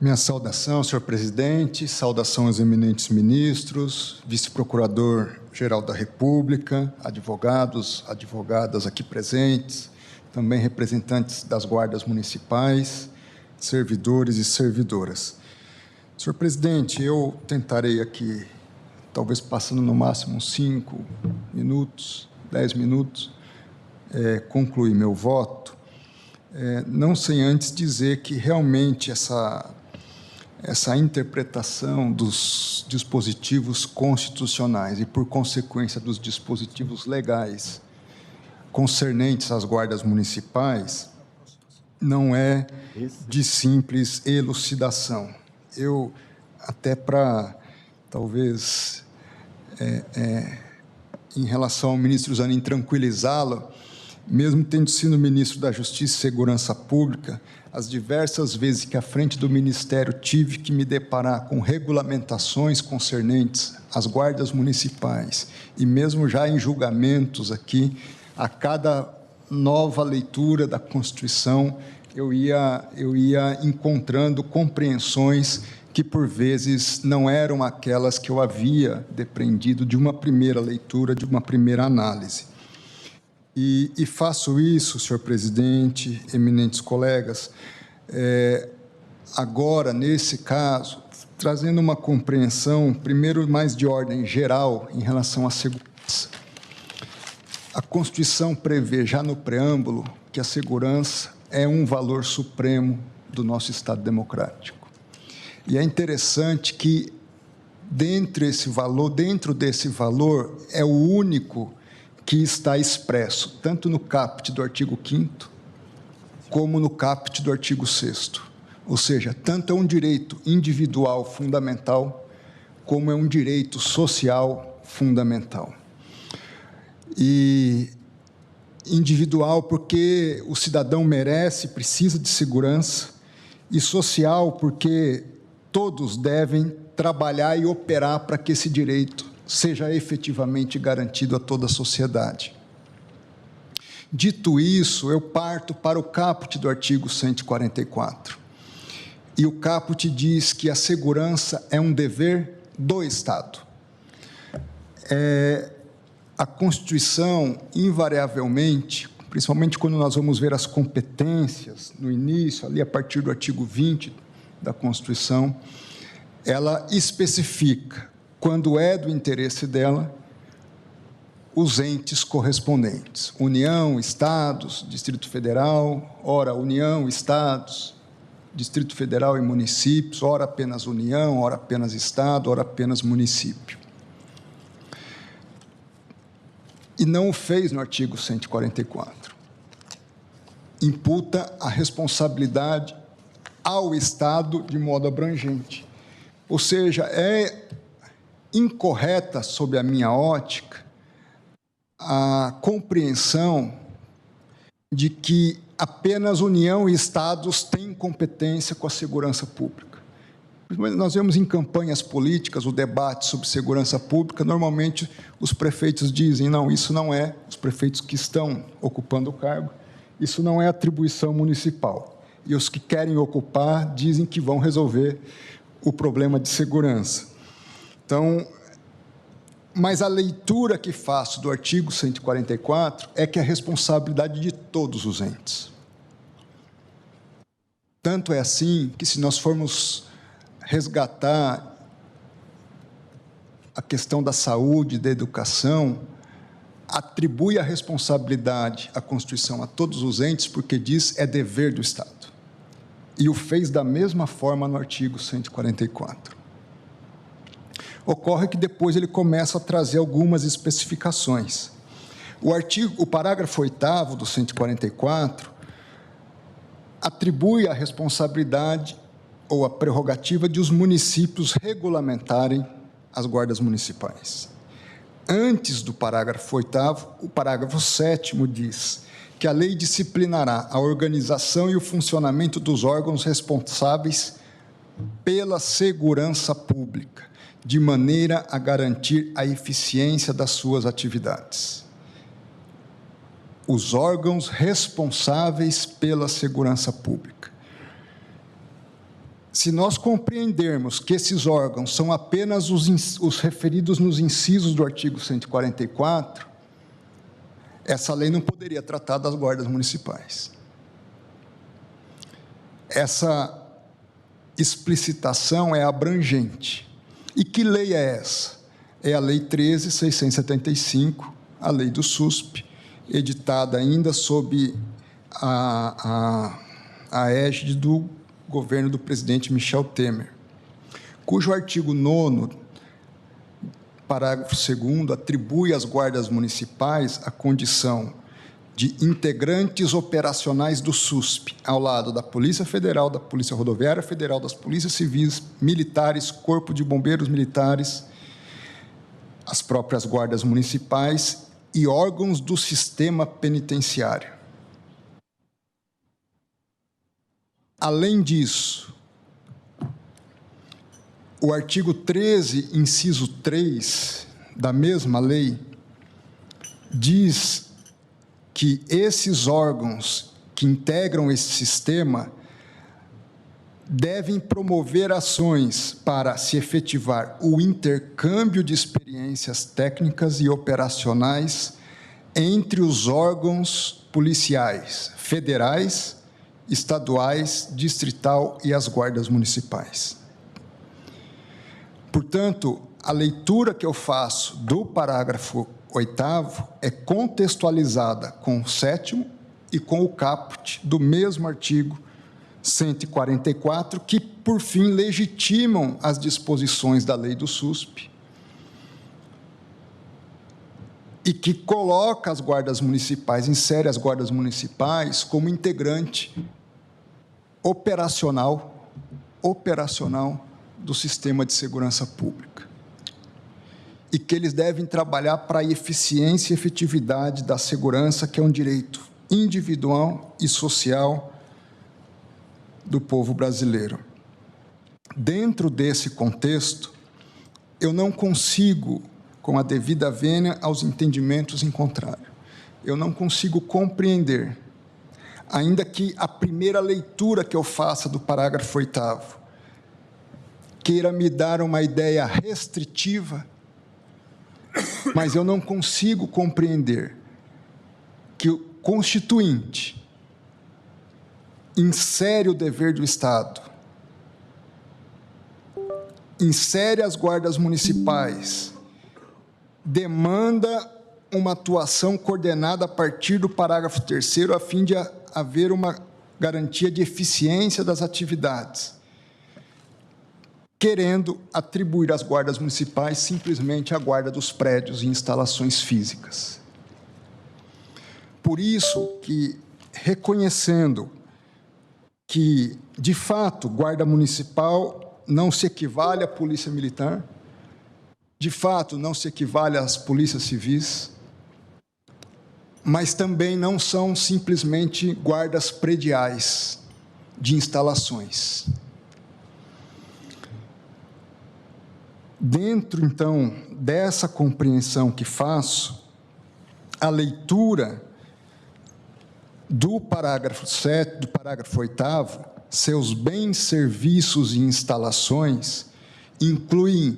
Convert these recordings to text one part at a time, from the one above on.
Minha saudação, senhor presidente, saudação aos eminentes ministros, vice-procurador-geral da República, advogados, advogadas aqui presentes, também representantes das guardas municipais, servidores e servidoras. Senhor presidente, eu tentarei aqui, talvez passando no máximo 5 minutos, 10 minutos, concluir meu voto, não sem antes dizer que realmente essa interpretação dos dispositivos constitucionais e, por consequência, dos dispositivos legais concernentes às guardas municipais não é de simples elucidação. Eu, até para, talvez, em relação ao ministro Zanin, tranquilizá-lo, mesmo tendo sido ministro da Justiça e Segurança Pública, as diversas vezes que à frente do Ministério tive que me deparar com regulamentações concernentes às guardas municipais e mesmo já em julgamentos aqui, a cada nova leitura da Constituição, eu ia encontrando compreensões que, por vezes, não eram aquelas que eu havia depreendido de uma primeira leitura, de uma primeira análise. E faço isso, senhor presidente, eminentes colegas, agora, nesse caso, trazendo uma compreensão, primeiro, mais de ordem geral, em relação à segurança. A Constituição prevê, já no preâmbulo, que a segurança é um valor supremo do nosso Estado democrático. E é interessante que, dentro desse valor, é o único que está expresso, tanto no caput do artigo 5º, como no caput do artigo 6º. Ou seja, tanto é um direito individual fundamental, como é um direito social fundamental. E individual porque o cidadão merece, precisa de segurança, e social porque todos devem trabalhar e operar para que esse direito seja efetivamente garantido a toda a sociedade. Dito isso, eu parto para o caput do artigo 144. E o caput diz que a segurança é um dever do Estado. A Constituição, invariavelmente, principalmente quando nós vamos ver as competências no início, ali a partir do artigo 20 da Constituição, ela especifica, quando é do interesse dela, os entes correspondentes. União, Estados, Distrito Federal, ora União, Estados, Distrito Federal e municípios, ora apenas União, ora apenas Estado, ora apenas município. E não o fez no artigo 144. Imputa a responsabilidade ao Estado de modo abrangente. Ou seja, é incorreta, sob a minha ótica, a compreensão de que apenas União e Estados têm competência com a segurança pública. Nós vemos em campanhas políticas o debate sobre segurança pública, normalmente os prefeitos dizem, não, isso não é, os prefeitos que estão ocupando o cargo, isso não é atribuição municipal. E os que querem ocupar dizem que vão resolver o problema de segurança. Então, mas a leitura que faço do artigo 144 é que é responsabilidade de todos os entes. Tanto é assim que, se nós formos resgatar a questão da saúde, da educação, atribui a responsabilidade à Constituição a todos os entes, porque diz é dever do Estado. E o fez da mesma forma no artigo 144. Ocorre que depois ele começa a trazer algumas especificações. O parágrafo 8º do 144 atribui a responsabilidade ou a prerrogativa de os municípios regulamentarem as guardas municipais. Antes do parágrafo 8º, o parágrafo 7º diz que a lei disciplinará a organização e o funcionamento dos órgãos responsáveis pela segurança pública, de maneira a garantir a eficiência das suas atividades. Os órgãos responsáveis pela segurança pública. Se nós compreendermos que esses órgãos são apenas os referidos nos incisos do artigo 144, essa lei não poderia tratar das guardas municipais. Essa explicitação é abrangente. E que lei é essa? É a Lei 13.675, a lei do SUSP, editada ainda sob a égide do governo do presidente Michel Temer, cujo artigo 9º, parágrafo 2º, atribui às guardas municipais a condição de integrantes operacionais do SUSP, ao lado da Polícia Federal, da Polícia Rodoviária Federal, das Polícias Civis, militares, Corpo de Bombeiros Militares, as próprias guardas municipais e órgãos do sistema penitenciário. Além disso, o artigo 13, inciso 3, da mesma lei, diz que esses órgãos que integram esse sistema devem promover ações para se efetivar o intercâmbio de experiências técnicas e operacionais entre os órgãos policiais federais, estaduais, distrital e as guardas municipais. Portanto, a leitura que eu faço do parágrafo 8º é contextualizada com o 7º e com o caput do mesmo artigo 144, que, por fim, legitimam as disposições da lei do SUSP e que coloca as guardas municipais, insere as guardas municipais como integrante operacional do sistema de segurança pública e que eles devem trabalhar para a eficiência e efetividade da segurança, que é um direito individual e social do povo brasileiro. Dentro desse contexto, eu não consigo, com a devida vênia aos entendimentos em contrário, eu não consigo compreender, ainda que a primeira leitura que eu faça do parágrafo 8º queira me dar uma ideia restritiva, mas eu não consigo compreender que o Constituinte insere o dever do Estado, insere as guardas municipais, demanda uma atuação coordenada a partir do parágrafo 3º, a fim de haver uma garantia de eficiência das atividades, querendo atribuir às guardas municipais simplesmente a guarda dos prédios e instalações físicas. Por isso que, reconhecendo que, de fato, guarda municipal não se equivale à polícia militar, de fato, não se equivale às polícias civis, mas também não são simplesmente guardas prediais de instalações. Dentro, então, dessa compreensão que faço, a leitura do parágrafo 7, do parágrafo 8º, seus bens, serviços e instalações, incluem,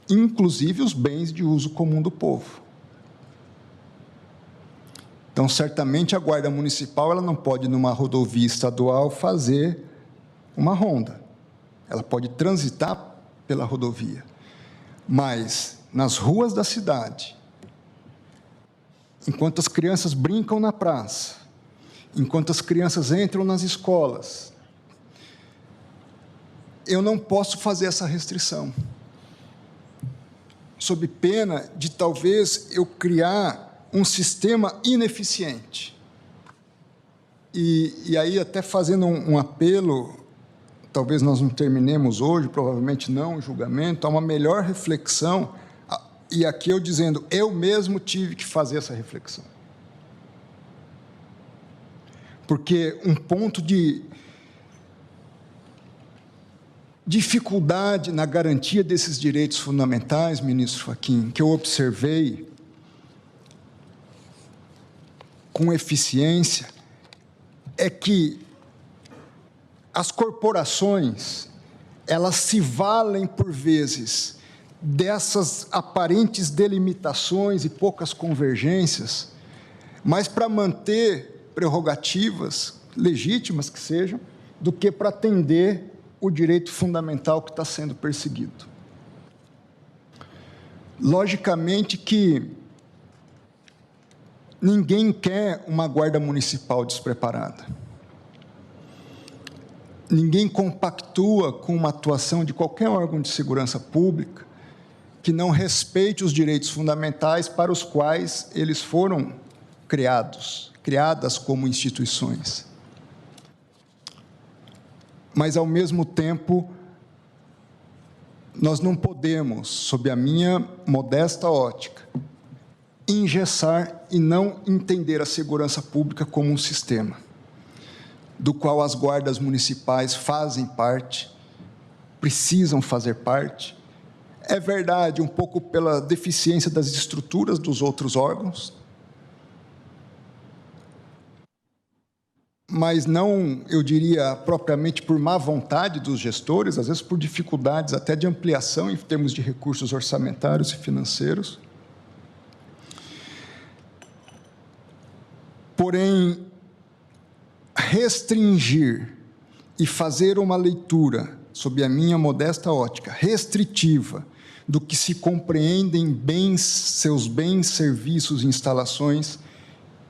inclusive, os bens de uso comum do povo. Então, certamente, a Guarda Municipal ela não pode, numa rodovia estadual, fazer uma ronda. Ela pode transitar pela rodovia, mas nas ruas da cidade, enquanto as crianças brincam na praça, enquanto as crianças entram nas escolas, eu não posso fazer essa restrição, sob pena de talvez eu criar um sistema ineficiente. E aí, até fazendo um apelo, talvez nós não terminemos hoje, provavelmente não, o julgamento, há uma melhor reflexão, e aqui eu dizendo, eu mesmo tive que fazer essa reflexão. Porque um ponto de dificuldade na garantia desses direitos fundamentais, ministro Fachin, que eu observei com eficiência, é que as corporações, elas se valem, por vezes, dessas aparentes delimitações e poucas convergências, mas para manter prerrogativas legítimas que sejam, do que para atender o direito fundamental que está sendo perseguido. Logicamente que ninguém quer uma guarda municipal despreparada. Ninguém compactua com uma atuação de qualquer órgão de segurança pública que não respeite os direitos fundamentais para os quais eles foram criadas como instituições. Mas, ao mesmo tempo, nós não podemos, sob a minha modesta ótica, engessar e não entender a segurança pública como um sistema, do qual as guardas municipais fazem parte, precisam fazer parte. É verdade, um pouco pela deficiência das estruturas dos outros órgãos, mas não, eu diria, propriamente por má vontade dos gestores, às vezes por dificuldades até de ampliação em termos de recursos orçamentários e financeiros. Porém, restringir e fazer uma leitura, sob a minha modesta ótica, restritiva, do que se compreendem bens, seus bens, serviços e instalações,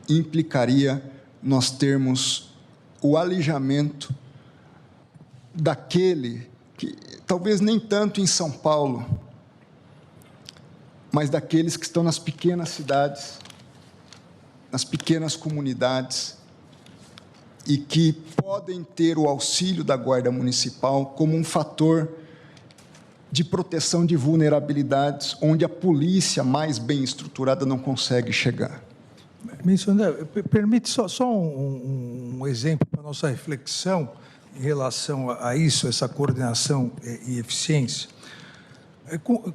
implicaria nós termos o alijamento daquele que, talvez nem tanto em São Paulo, mas daqueles que estão nas pequenas cidades, nas pequenas comunidades, e que podem ter o auxílio da Guarda Municipal como um fator de proteção de vulnerabilidades, onde a polícia mais bem estruturada não consegue chegar. Ministro André, permite só um exemplo para a nossa reflexão em relação a isso, essa coordenação e eficiência.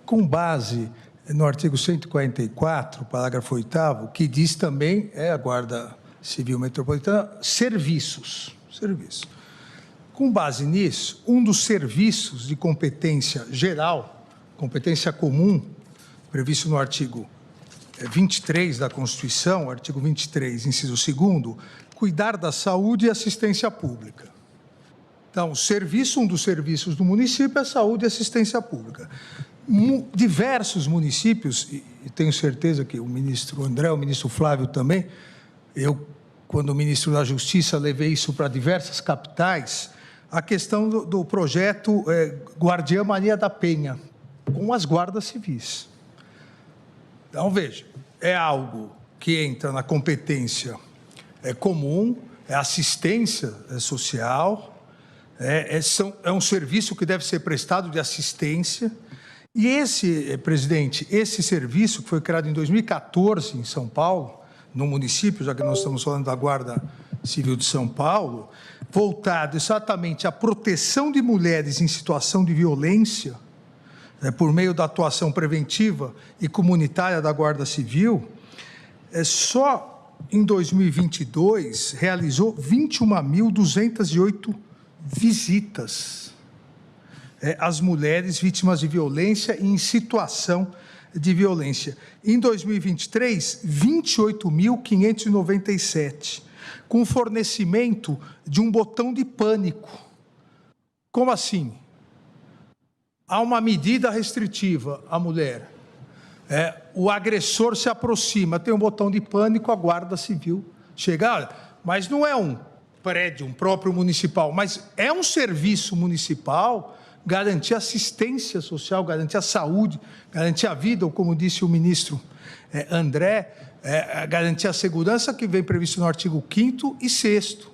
Com base no artigo 144, parágrafo 8º, que diz também, a Guarda Civil Metropolitana, serviços. Com base nisso, um dos serviços de competência geral, competência comum, previsto no artigo 23 da Constituição, artigo 23, inciso 2º, cuidar da saúde e assistência pública. Então, um dos serviços do município é saúde e assistência pública. Diversos municípios, e tenho certeza que o ministro André, o ministro Flávio também, eu, quando ministro da Justiça, levei isso para diversas capitais, a questão do projeto Guardiã Maria da Penha, com as guardas civis. Então, veja, é algo que entra na competência comum, é assistência social, é um serviço que deve ser prestado de assistência. E presidente, esse serviço que foi criado em 2014 em São Paulo, no município, já que nós estamos falando da Guarda Civil de São Paulo, voltado exatamente à proteção de mulheres em situação de violência, por meio da atuação preventiva e comunitária da Guarda Civil, só em 2022 realizou 21.208 visitas às mulheres vítimas de violência e em situação de violência. Em 2023, 28.597, com fornecimento de um botão de pânico. Como assim? Há uma medida restritiva à mulher, o agressor se aproxima, tem um botão de pânico, a Guarda Civil chega, olha, mas não é um prédio, um próprio municipal, mas é um serviço municipal, garantir assistência social, garantir a saúde, garantir a vida, ou como disse o ministro André, garantir a segurança que vem previsto no artigo 5º e 6º.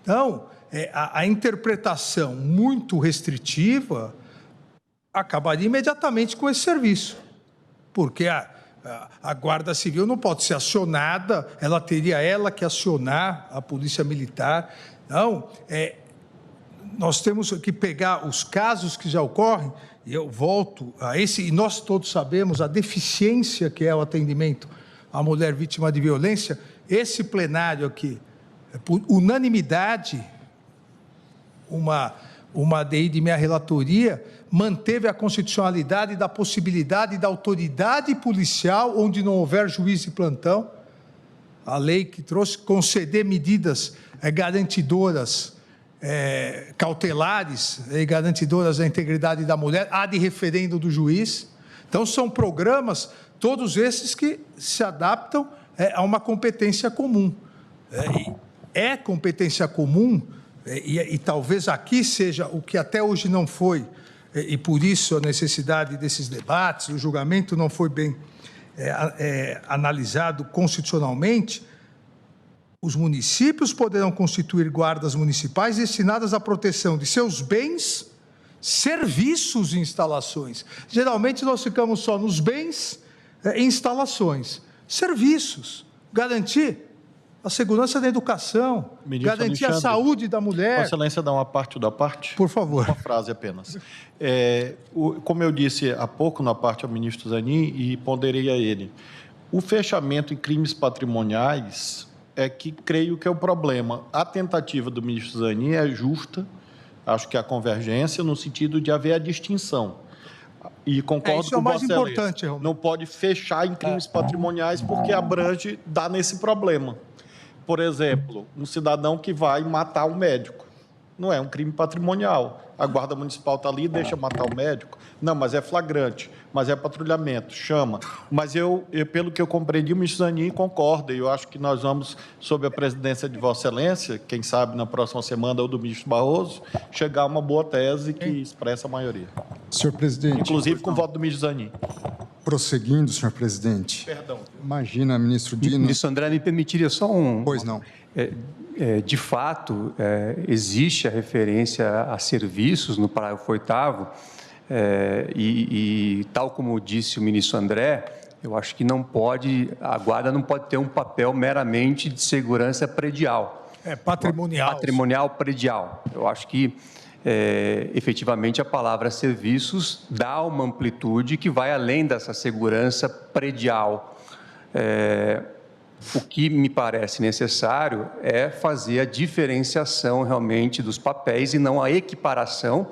Então, a interpretação muito restritiva acabaria imediatamente com esse serviço, porque a Guarda Civil não pode ser acionada, ela teria que acionar a Polícia Militar. Então, nós temos que pegar os casos que já ocorrem, e eu volto a esse, e nós todos sabemos a deficiência que é o atendimento à mulher vítima de violência. Esse plenário aqui, por unanimidade, uma ADI de minha relatoria, manteve a constitucionalidade da possibilidade da autoridade policial, onde não houver juiz de plantão, a lei que trouxe, conceder medidas garantidoras, cautelares, garantidoras da integridade da mulher, ad referendo do juiz. Então, são programas, todos esses que se adaptam a uma competência comum. Competência comum, e talvez aqui seja o que até hoje não foi, e por isso a necessidade desses debates, o julgamento não foi bem analisado constitucionalmente. Os municípios poderão constituir guardas municipais destinadas à proteção de seus bens, serviços e instalações. Geralmente nós ficamos só nos bens e instalações. Serviços, garantir a segurança da educação, Ministro garantir Alexandre, a saúde da mulher. Vossa Excelência dá uma parte da parte? Por favor. Uma frase apenas. Como eu disse há pouco na parte ao ministro Zanin e ponderei a ele, o fechamento em crimes patrimoniais é que creio que é o problema. A tentativa do ministro Zanin é justa, acho que a convergência no sentido de haver a distinção. E concordo isso é o com mais Vossa importante, Excelência. Não pode fechar em crimes patrimoniais porque abrange, dá nesse problema. Por exemplo, um cidadão que vai matar um médico. Não é um crime patrimonial. A Guarda Municipal está ali e deixa matar o médico. Não, mas é flagrante, mas é patrulhamento, chama. Mas pelo que eu compreendi, o ministro Zanin concorda, e eu acho que nós vamos, sob a presidência de Vossa Excelência, quem sabe na próxima semana, ou do ministro Barroso, chegar a uma boa tese que expressa a maioria. Senhor presidente. Inclusive com o voto do ministro Zanin. Prosseguindo, senhor presidente. Perdão. Imagina, ministro Dino. Ministro André, me permitiria só um... Pois não. De fato, existe a referência a serviços no parágrafo 8º, e tal como disse o ministro André, eu acho que a guarda não pode ter um papel meramente de segurança predial. Patrimonial. Patrimonial predial. Eu acho que, efetivamente, a palavra serviços dá uma amplitude que vai além dessa segurança predial. O que me parece necessário é fazer a diferenciação realmente dos papéis e não a equiparação.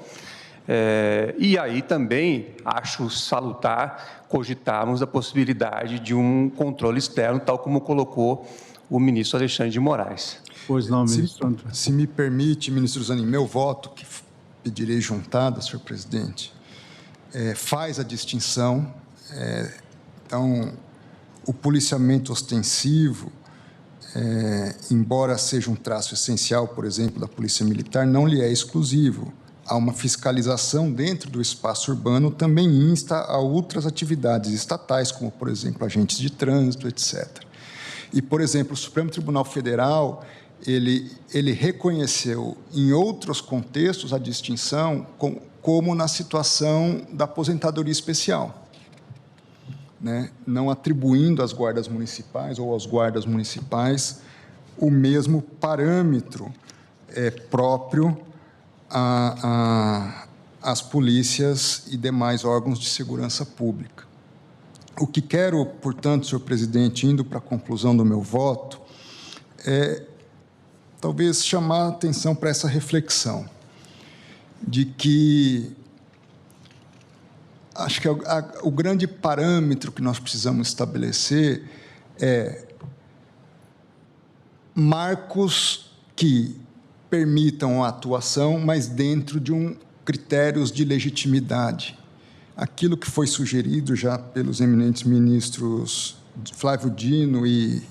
E aí também acho salutar cogitarmos a possibilidade de um controle externo, tal como colocou o ministro Alexandre de Moraes. Pois não, ministro André. Se me permite, ministro Zanin, meu voto, que pedirei juntada, senhor presidente, faz a distinção. Então, o policiamento ostensivo, embora seja um traço essencial, por exemplo, da Polícia Militar, não lhe é exclusivo. Há uma fiscalização dentro do espaço urbano, também insta a outras atividades estatais, como, por exemplo, agentes de trânsito, etc. E, por exemplo, o Supremo Tribunal Federal, ele reconheceu em outros contextos a distinção, como na situação da aposentadoria especial, né? Não atribuindo às guardas municipais ou aos guardas municipais o mesmo parâmetro próprio às polícias e demais órgãos de segurança pública. O que quero, portanto, senhor presidente, indo para a conclusão do meu voto, talvez chamar a atenção para essa reflexão de que acho que o grande parâmetro que nós precisamos estabelecer é marcos que permitam a atuação, mas dentro de critérios de legitimidade. Aquilo que foi sugerido já pelos eminentes ministros Flávio Dino e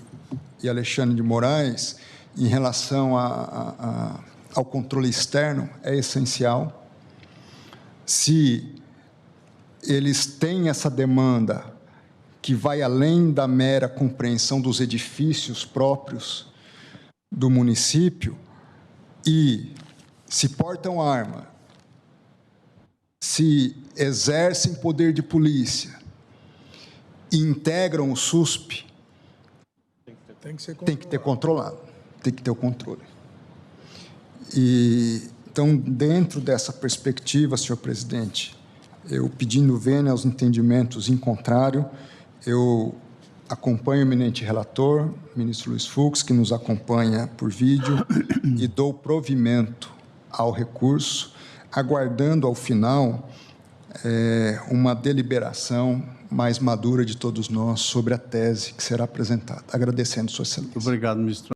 Alexandre de Moraes, em relação ao controle externo, é essencial. Se eles têm essa demanda que vai além da mera compreensão dos edifícios próprios do município e se portam arma, se exercem poder de polícia e integram o SUSP, tem que ter controlado, tem que ter o controle. Então, dentro dessa perspectiva, senhor presidente, eu pedindo vênia aos entendimentos em contrário, eu acompanho o eminente relator, ministro Luiz Fux, que nos acompanha por vídeo, e dou provimento ao recurso, aguardando ao final uma deliberação mais madura de todos nós sobre a tese que será apresentada. Agradecendo, Sua Excelência. Muito obrigado, ministro.